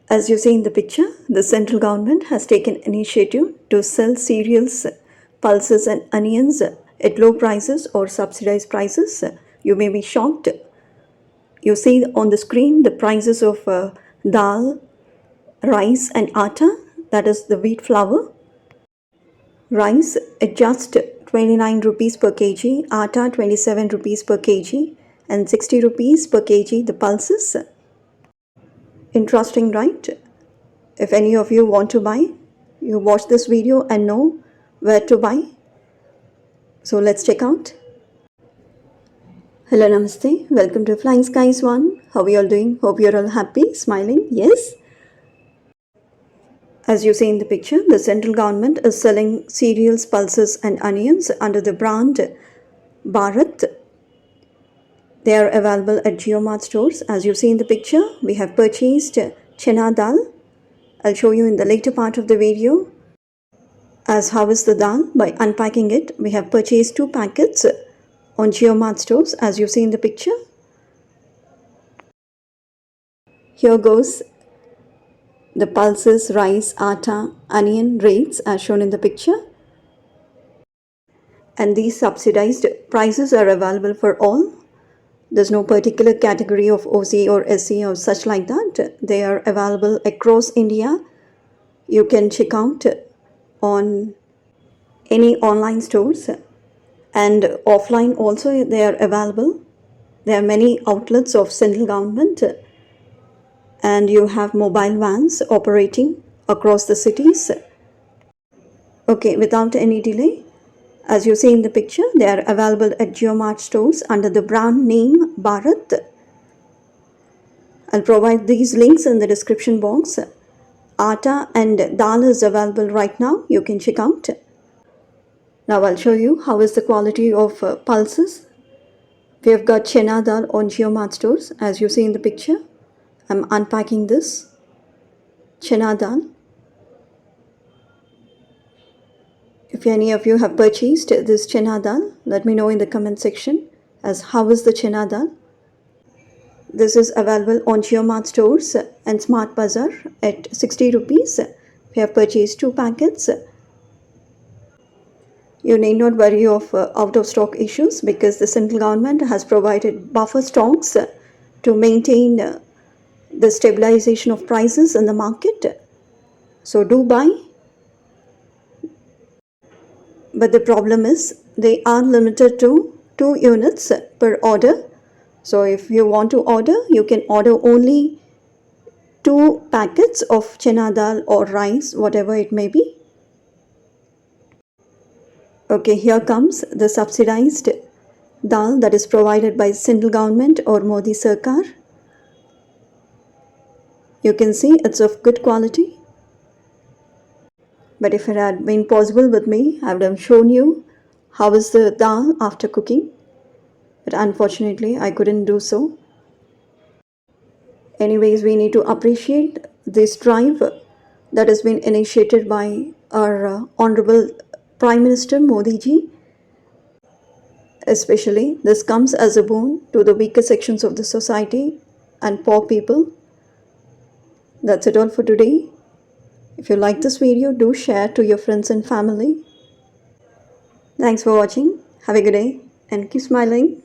As you see in the picture, the central government has taken initiative to sell cereals, pulses and onions at low prices or subsidized prices. You may be shocked. You see on the screen the prices of dhal, rice and atta, that is the wheat flour. Rice at just 29 rupees per kg, atta 27 rupees per kg and 60 rupees per kg the pulses. Interesting, right? If any of you want to buy, you watch this video and know where to buy. So let's check out. Hello, namaste. Welcome to Flying Skies One. How are you all doing? Hope you're all happy, smiling. Yes. As you see in the picture, the central government is selling cereals, pulses and onions under the brand Bharat. They are available at JioMart stores. As you see in the picture, we have purchased chana dal. I'll show you in the later part of the video as how is the dal. By unpacking it, we have purchased 2 packets on JioMart stores as you see in the picture. Here goes the pulses, rice, atta, onion rates as shown in the picture. And these subsidized prices are available for all. There's no particular category of OC or SC or such like that. They are available across India. You can check out on any online stores and offline also they are available. There are many outlets of central government and you have mobile vans operating across the cities. Okay, without any delay, as you see in the picture, they are available at JioMart stores under the brand name Bharat. I'll provide these links in the description box. Atta and dal is available right now. You can check out. Now I'll show you how is the quality of pulses. We have got chana dal on JioMart stores. As you see in the picture, I'm unpacking this chana dal. If any of you have purchased this chana dal, let me know in the comment section as how is the chana dal. This is available on JioMart stores and Smart Bazaar at 60 rupees. We have purchased 2 packets. You need not worry of out of stock issues because the central government has provided buffer stocks to maintain the stabilization of prices in the market. So do buy. But the problem is they are limited to 2 units per order. So if you want to order, you can order only 2 packets of chana dal or rice, whatever it may be. Okay, here comes the subsidized dal that is provided by central government or Modi sarkar. You can see it's of good quality. But if it had been possible with me, I would have shown you how is the dal after cooking. But unfortunately, I couldn't do so. Anyways, we need to appreciate this drive that has been initiated by our Honorable Prime Minister Modi ji. Especially, this comes as a boon to the weaker sections of the society and poor people. That's it all for today. If you like this video, do share to your friends and family. Thanks for watching. Have a good day and keep smiling.